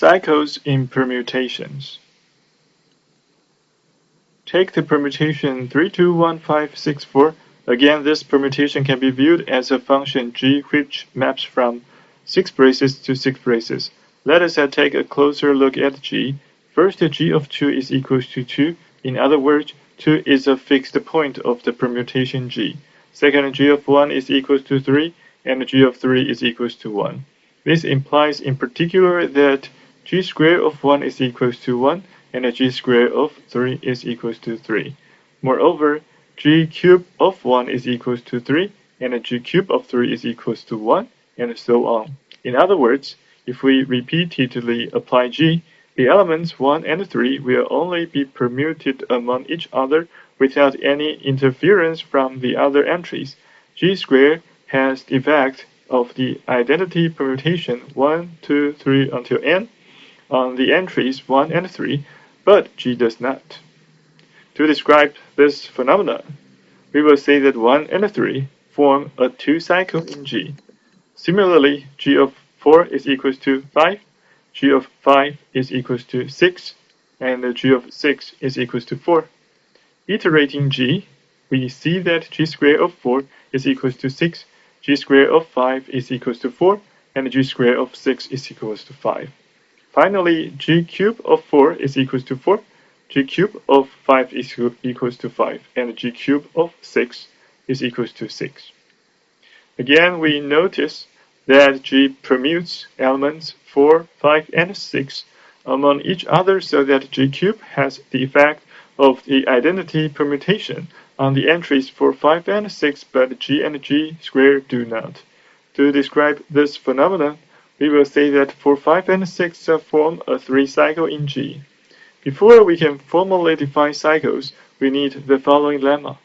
Cycles in permutations. Take the permutation 321564. Again, this permutation can be viewed as a function g which maps from 6 braces to 6 braces. Let us take a closer look at g. First, g of 2 is equals to 2. In other words, 2 is a fixed point of the permutation g. Second, g of 1 is equals to 3, and g of 3 is equals to 1. This implies in particular that g squared of 1 is equals to 1, and g squared of 3 is equals to 3. Moreover, g cubed of 1 is equals to 3, and g cubed of 3 is equals to 1, and so on. In other words, if we repeatedly apply g, the elements 1 and 3 will only be permuted among each other without any interference from the other entries. G squared has the effect of the identity permutation 1, 2, 3 until n on the entries 1 and 3, but G does not. To describe this phenomenon, we will say that 1 and 3 form a 2 cycle in G. Similarly, G of 4 is equals to 5, G of 5 is equals to 6, and G of 6 is equals to 4. Iterating G, we see that G squared of 4 is equals to 6, G squared of 5 is equals to 4, and G squared of 6 is equals to 5. Finally, G cubed of 4 is equals to 4, G cubed of 5 is equals to 5, and G cubed of 6 is equals to 6. Again, we notice that G permutes elements 4, 5, and 6 among each other so that G cubed has the effect of the identity permutation on the entries for 5 and 6, but G and G squared do not. To describe this phenomenon, we will say that for 5 and 6 form a 3 cycle in G. Before we can formally define cycles, we need the following lemma.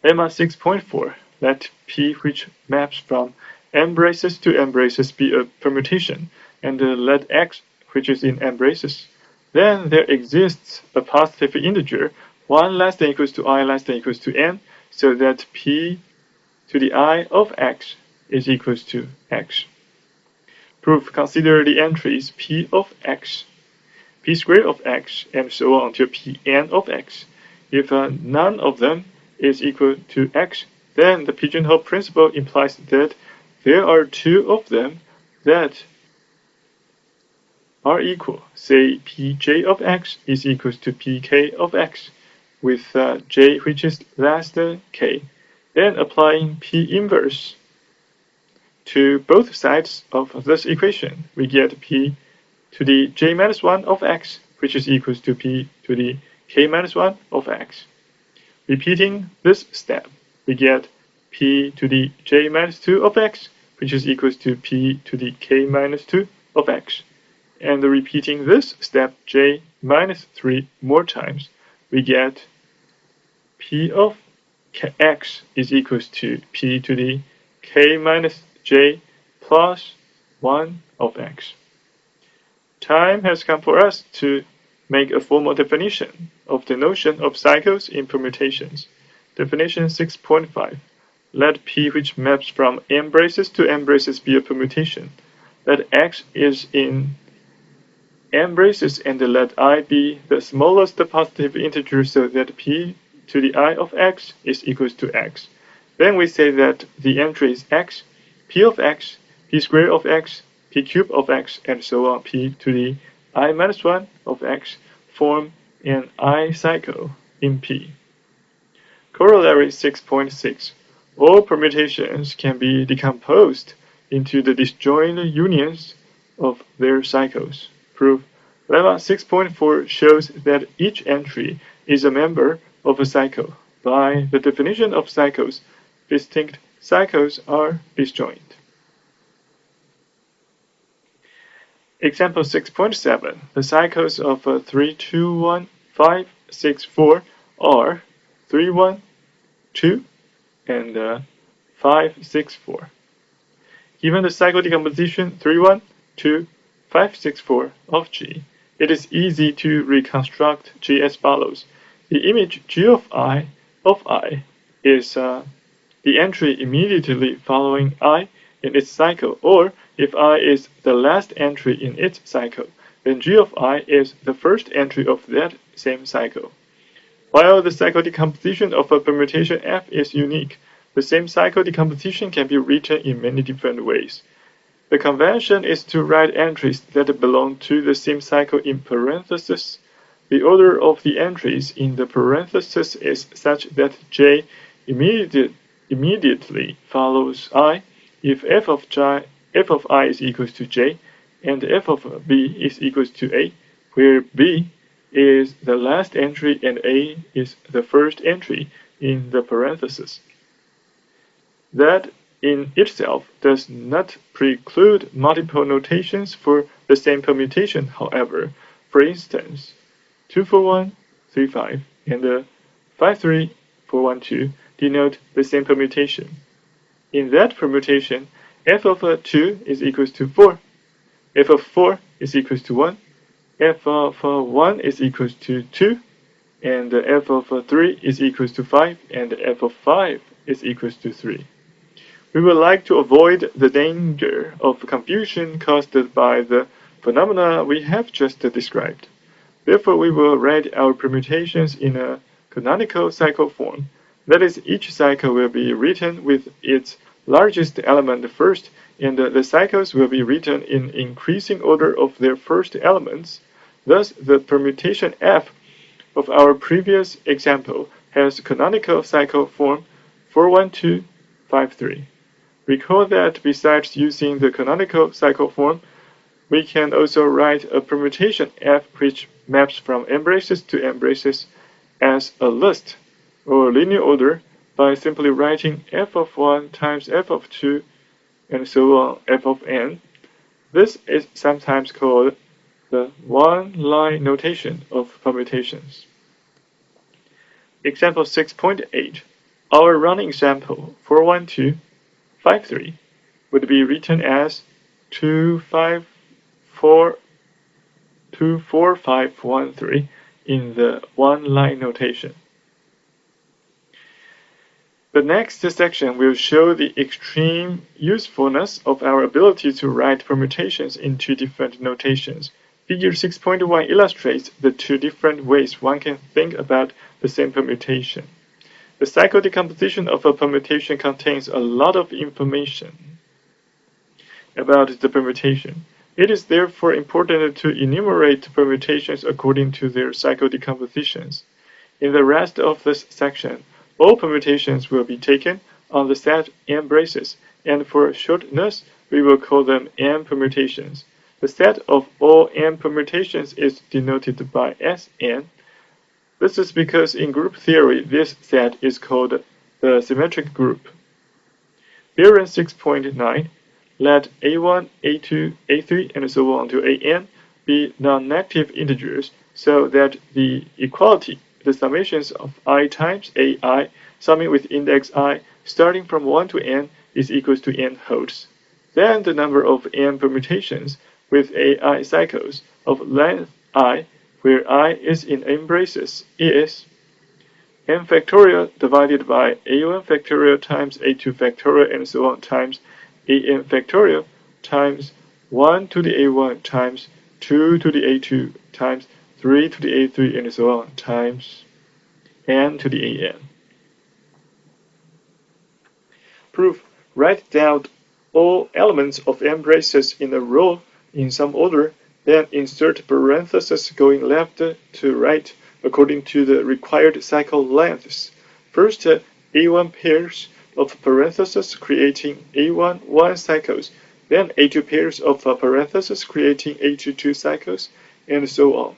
Lemma 6.4. Let P which maps from n braces to n braces be a permutation, and let X which is in n braces. Then there exists a positive integer 1 less than equals to I less than equals to n, so that P to the I of X is equals to X. Proof: consider the entries P of X, P squared of X, and so on until Pn of X. If none of them is equal to X, then the pigeonhole principle implies that there are 2 of them that are equal. Say Pj of X is equals to Pk of X, with J which is less than K. Then applying P inverse to both sides of this equation, we get P to the j minus 1 of X, which is equals to P to the k minus 1 of X. Repeating this step, we get P to the j minus 2 of X, which is equals to P to the k minus 2 of X. And repeating this step j minus 3 more times, we get P of X is equals to P to the k minus j plus 1 of X. Time has come for us to make a formal definition of the notion of cycles in permutations. Definition 6.5. Let P which maps from n braces to n braces be a permutation. Let X is in n braces and let I be the smallest positive integer so that P to the I of X is equals to X. Then we say that the entries X, P of X, P squared of X, P cubed of X, and so on, P to the I minus 1 of X form an I cycle in P. Corollary 6.6. All permutations can be decomposed into the disjoint unions of their cycles. Proof: Lemma 6.4 shows that each entry is a member of a cycle. By the definition of cycles, distinct cycles are disjoint. Example 6.7. The cycles of 3, 2, 1, 5, 6, 4 are 3, 1, 2, and 5, 6, 4. Given the cycle decomposition 3, 1, 2, 5, 6, 4 of G, it is easy to reconstruct G as follows. The image G of I is the entry immediately following I in its cycle, or If I is the last entry in its cycle, then G of I is the first entry of that same cycle. While the cycle decomposition of a permutation F is unique, the same cycle decomposition can be written in many different ways. The convention is to write entries that belong to the same cycle in parentheses. The order of the entries in the parentheses is such that J immediately follows I if f of I is equals to J and f of B is equals to A, where B is the last entry and A is the first entry in the parentheses. That in itself does not preclude multiple notations for the same permutation, however. For instance, 24135 and 53412 denote the same permutation. In that permutation, f of 2 is equals to 4, f of 4 is equals to 1, f of 1 is equals to 2, and f of 3 is equals to 5, and f of 5 is equals to 3. We would like to avoid the danger of confusion caused by the phenomena we have just described. Therefore, we will write our permutations in a canonical cycle form. That is, each cycle will be written with its largest element first, and the cycles will be written in increasing order of their first elements. Thus, the permutation F of our previous example has canonical cycle form 41253. Recall that besides using the canonical cycle form, we can also write a permutation F which maps from embraces to embraces as a list or linear order by simply writing f of 1 times f of 2 and so on f of n. This is sometimes called the one-line notation of permutations. Example 6.8. Our running example 41253 would be written as 24513 in the one-line notation. The next section will show the extreme usefulness of our ability to write permutations in two different notations. Figure 6.1 illustrates the two different ways one can think about the same permutation. The cycle decomposition of a permutation contains a lot of information about the permutation. It is therefore important to enumerate permutations according to their cycle decompositions. In the rest of this section, all permutations will be taken on the set embraces, and for shortness, we will call them M permutations. The set of all M permutations is denoted by Sn. This is because in group theory, this set is called the symmetric group. Theorem 6.9. Let a1, a2, a3, and so on to an be non-negative integers so that the equality, the summations of I times ai, summing with index I, starting from 1 to n, is equals to n holds. Then the number of n permutations with ai cycles of length I, where I is in embraces, is n factorial divided by a1 factorial times a2 factorial and so on times an factorial times 1 to the a1 times 2 to the a2 times 3 to the a3 and so on times n to the an. Proof. Write down all elements of embraces in a row in some order, then insert parentheses going left to right according to the required cycle lengths. First, a1 pairs of parentheses creating a1 1 cycles, then a2 pairs of parentheses creating a2 2 cycles, and so on.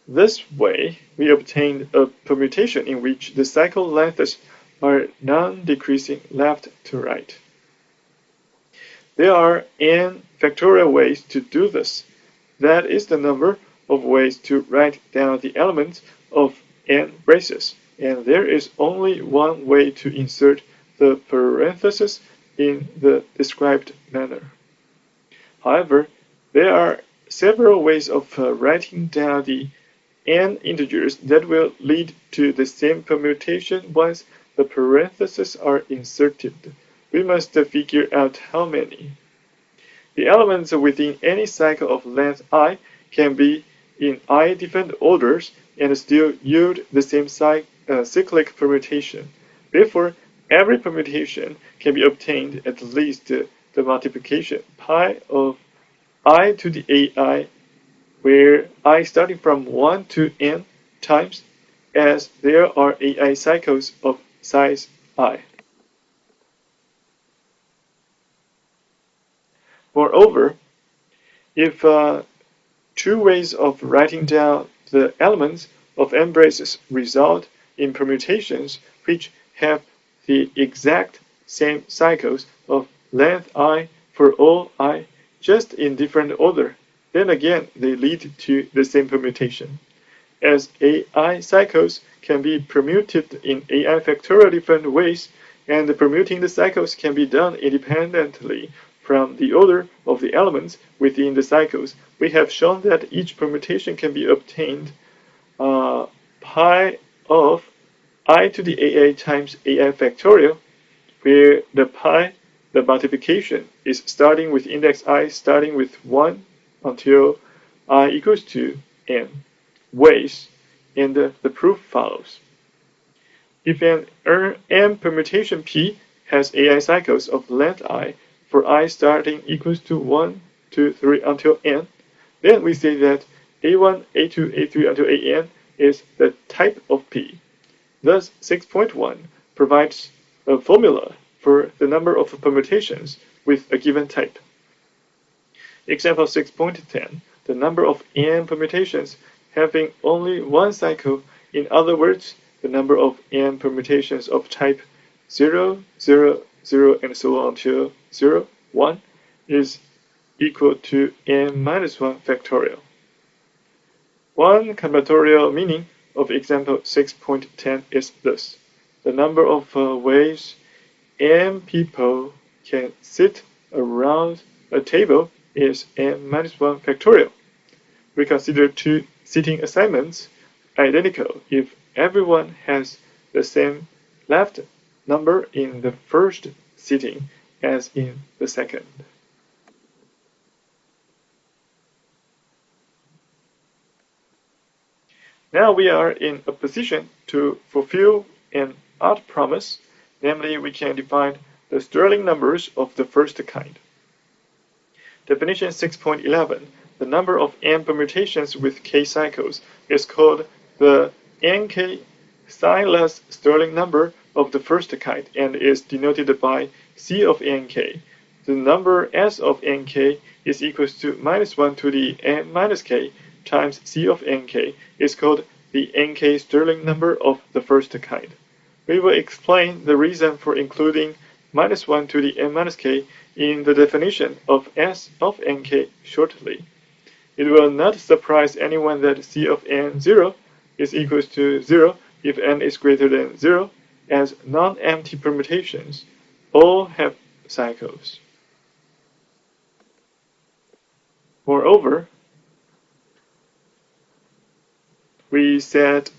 This way, we obtained a permutation in which the cycle lengths are non-decreasing left to right. There are n factorial ways to do this. That is the number of ways to write down the elements of n braces, and there is only one way to insert the parentheses in the described manner. However, there are several ways of writing down the n integers that will lead to the same permutation once the parentheses are inserted. we must figure out how many. The elements within any cycle of length I can be in I different orders and still yield the same cyclic permutation. Therefore, every permutation can be obtained at least the multiplication pi of I to the ai, where I starting from 1 to n times, as there are ai cycles of size I. Moreover, if two ways of writing down the elements of n braces result in permutations which have the exact same cycles of length I for all I, just in different order, then again they lead to the same permutation. As AI cycles can be permuted in AI factorial different ways, and permuting the cycles can be done independently from the order of the elements within the cycles, we have shown that each permutation can be obtained pi of I to the AI times AI factorial, where the pi, the multiplication, is starting with index I starting with 1 until I equals to n ways, and the proof follows. If an n permutation P has AI cycles of length I for I starting equals to 1, 2, 3 until n, then we say that A1, A2, A3 until AN is the type of P. Thus, 6.1 provides a formula for the number of permutations with a given type. Example 6.10, the number of n permutations having only one cycle, in other words, the number of n permutations of type 0, 0, 0, and so on until 0, 1 is equal to n minus 1 factorial. One combinatorial meaning of example 6.10 is this. The number of ways n people can sit around a table is n minus 1 factorial. We consider two sitting assignments identical if everyone has the same left number in the first sitting as in the second. Now we are in a position to fulfill an odd promise, namely we can define the Stirling numbers of the first kind. Definition 6.11. The number of n permutations with k cycles is called the nk signless Stirling number of the first kind and is denoted by C of nk. The number S of nk is equal to minus 1 to the n minus k times C of nk is called the nk Stirling number of the first kind. We will explain the reason for including minus 1 to the n minus k in the definition of S of nk shortly. It will not surprise anyone that C of n0 is equal to 0 if n is greater than 0, as non-empty permutations all have cycles. Moreover, we said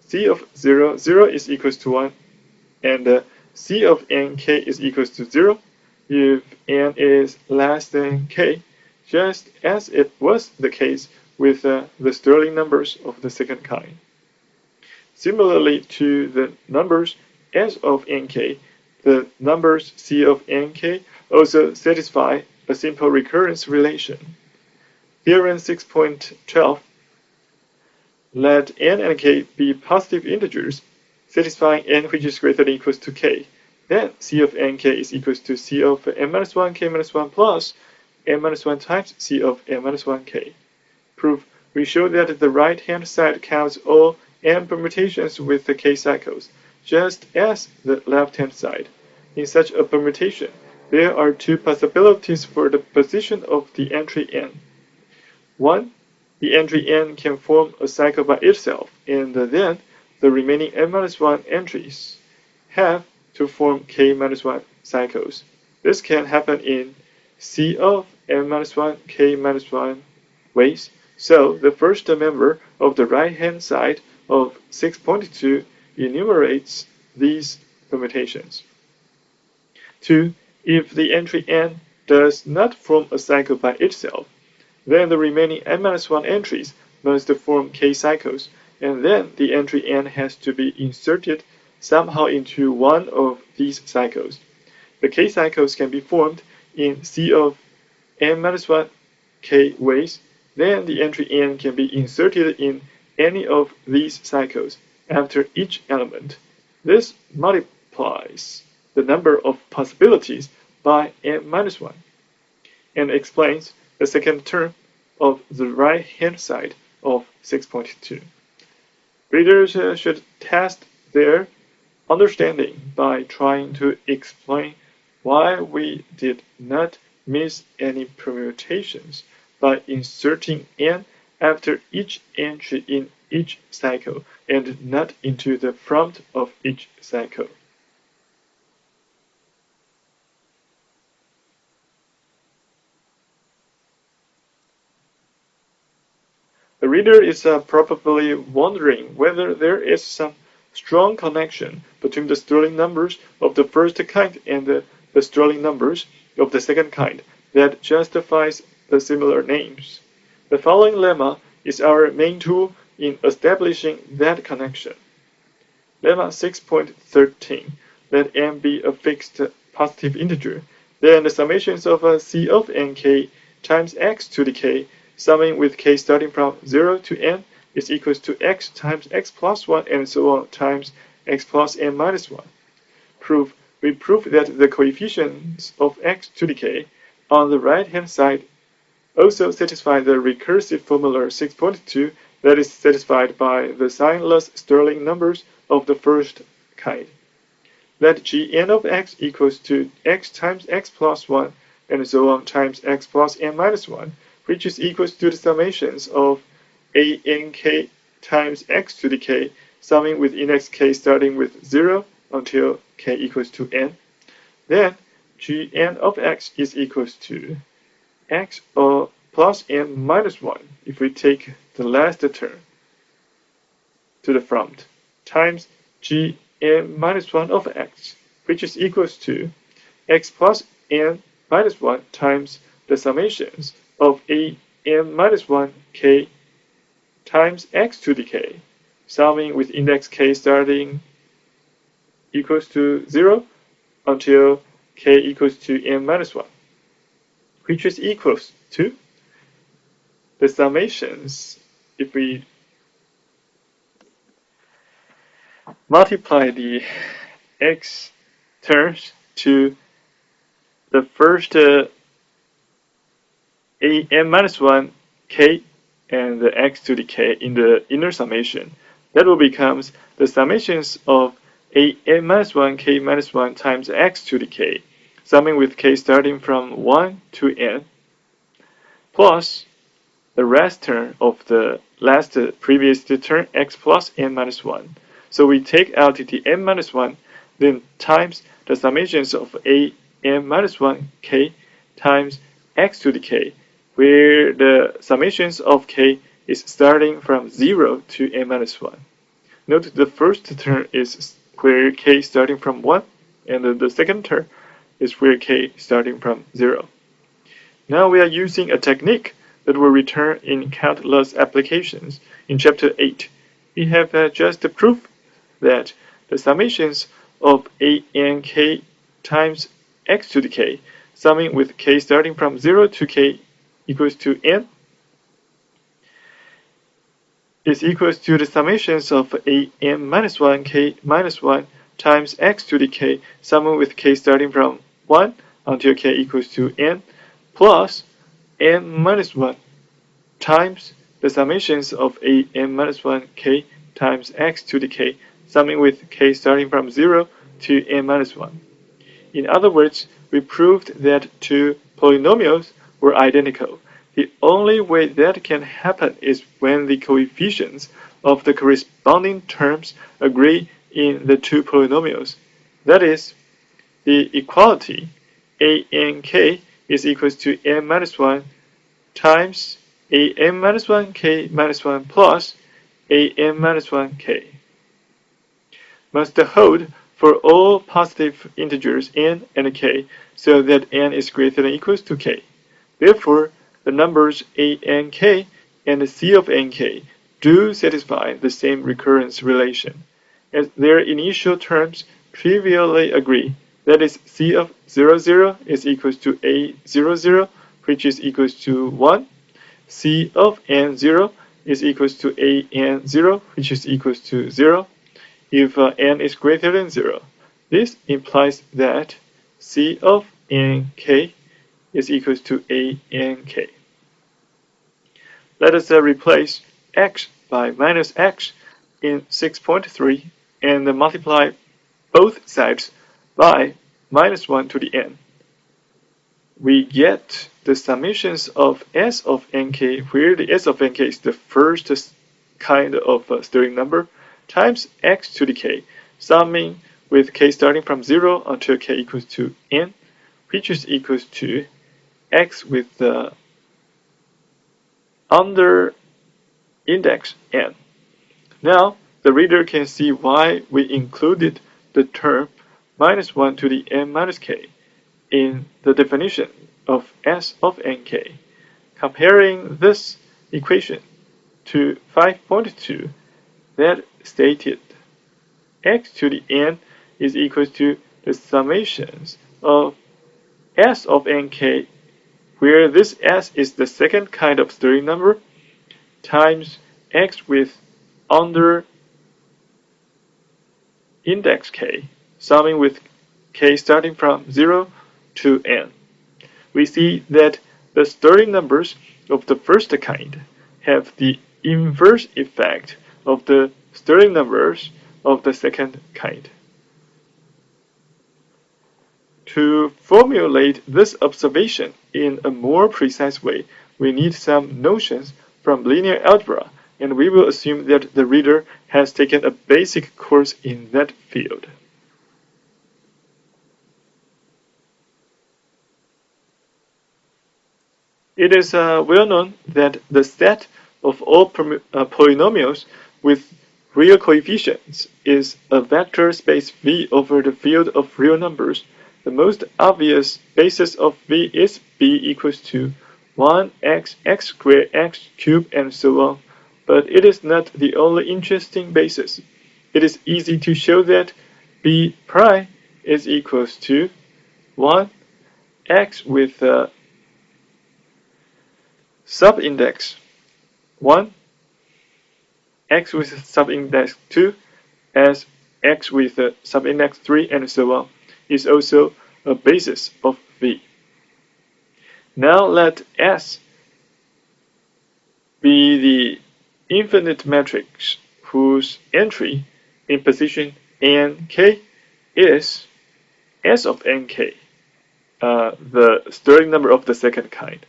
C of 0, 0 is equal to 1, and C of nk is equal to 0 if n is less than k, just as it was the case with the Stirling numbers of the second kind. Similarly to the numbers S of nk, the numbers C of nk also satisfy a simple recurrence relation. Theorem 6.12. Let n and k be positive integers, satisfying n which is greater than or equals to k. Then C of nk is equal to C of n minus 1 k minus 1 plus n minus 1 times C of n minus 1 k. Proof. We show that the right-hand side counts all n permutations with the k cycles, just as the left-hand side. In such a permutation, there are two possibilities for the position of the entry n. One, the entry n can form a cycle by itself, and then the remaining n minus 1 entries have to form k minus 1 cycles. This can happen in C of n minus 1 k minus 1 ways. So the first member of the right-hand side of 6.2 enumerates these permutations. 2. If the entry n does not form a cycle by itself, then the remaining n-1 entries must form k cycles, and then the entry n has to be inserted somehow into one of these cycles. The k cycles can be formed in C of n-1 k ways. Then the entry n can be inserted in any of these cycles after each element. This multiplies the number of possibilities by n-1 and explains the second term of the right-hand side of 6.2. Readers should test their understanding by trying to explain why we did not miss any permutations by inserting n after each entry in each cycle and not into the front of each cycle. The reader is probably wondering whether there is some strong connection between the Stirling numbers of the first kind and the Stirling numbers of the second kind that justifies the similar names. The following lemma is our main tool in establishing that connection. Lemma 6.13. Let n be a fixed positive integer. Then the summations of C of nk times x to the k, summing with k starting from 0 to n, is equals to x times x plus 1 and so on times x plus n minus 1. Proof. We prove that the coefficients of x to the k on the right-hand side also satisfy the recursive formula 6.2 that is satisfied by the signless Stirling numbers of the first kind. Let Gn of x equals to x times x plus 1 and so on times x plus n minus 1, which is equals to the summations of ank times x to the k, summing with index k starting with 0 until k equals to n. Then Gn of x is equals to x plus n minus 1 if we take the last term to the front, times Gn minus 1 of x, which is equals to x plus n minus 1 times the summations of n minus 1 k times x to the k, summing with index k starting equals to 0 until k equals to n minus 1, which is equals to the summations. If we multiply the x terms to the first n minus 1 k and the x to the k in the inner summation, that will become the summations of n minus 1 k minus 1 times x to the k, summing with k starting from 1 to n, plus the rest term of the last previous term x plus n minus 1. So we take out the n minus 1, then times the summations of n minus 1 k times x to the k, where the summations of k is starting from 0 to n minus 1. Note the first term is where k starting from 1, and the second term is where k starting from 0. Now we are using a technique that will return in countless applications. In Chapter 8, we have just proved that the summations of ank times x to the k, summing with k starting from 0 to k equals to n, is equals to the summations of n minus 1 k minus 1 times x to the k, summing with k starting from 1 until k equals to n, plus n minus 1 times the summations of n minus 1 k times x to the k, summing with k starting from 0 to n minus 1. In other words, we proved that two polynomials were identical. The only way that can happen is when the coefficients of the corresponding terms agree in the two polynomials. That is, the equality ank is equals to n minus 1 times an minus 1 k minus 1 plus an minus 1 k must hold for all positive integers n and k so that n is greater than or equals to k. Therefore, the numbers a and k and c of nk do satisfy the same recurrence relation, as their initial terms trivially agree. That is, c of 0, 0 is equals to a 0, 0, which is equals to 1. C of n 0 is equals to a n 0, which is equals to 0, if n is greater than 0. This implies that C of nk is equals to a nk. Let us replace x by minus x in 6.3 and multiply both sides by minus 1 to the n. We get the summations of s of nk, where the s of nk is the first kind of Stirling number, times x to the k, summing with k starting from 0 until k equals to n, which is equals to x with the under index n. Now, the reader can see why we included the term minus 1 to the n minus k in the definition of s of nk. Comparing this equation to 5.2 that stated x to the n is equal to the summations of s of nk, where this s is the second kind of Stirling number, times x with under index k, summing with k starting from 0 to n. We see that the Stirling numbers of the first kind have the inverse effect of the Stirling numbers of the second kind. To formulate this observation in a more precise way, we need some notions from linear algebra, and we will assume that the reader has taken a basic course in that field. It is well known that the set of all polynomials with real coefficients is a vector space V over the field of real numbers. The most obvious basis of V is B equals to 1x, x squared, x cubed, and so on. But it is not the only interesting basis. It is easy to show that B prime is equals to 1, x with subindex 1, x with subindex 2, as x with subindex 3, and so on, is also a basis of V. Now let S be the infinite matrix whose entry in position nk is S of nk, the Stirling number of the second kind.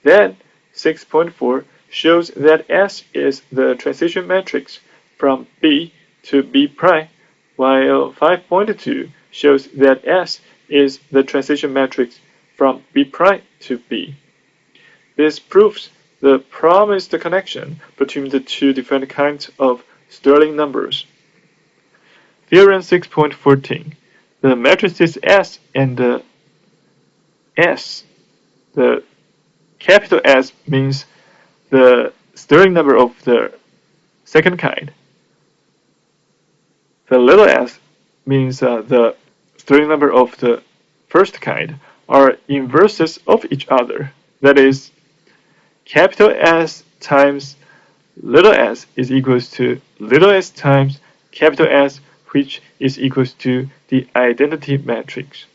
Then 6.4 shows that S is the transition matrix from B to B prime, while 5.2 shows that S is the transition matrix from B prime to B. This proves the promised connection between the two different kinds of Stirling numbers. Theorem 6.14. The matrices S and S, the capital S means the Stirling number of the second kind. The little s means the Stirling number of the first kind are inverses of each other. That is, capital S times little s is equals to little s times capital S, which is equals to the identity matrix.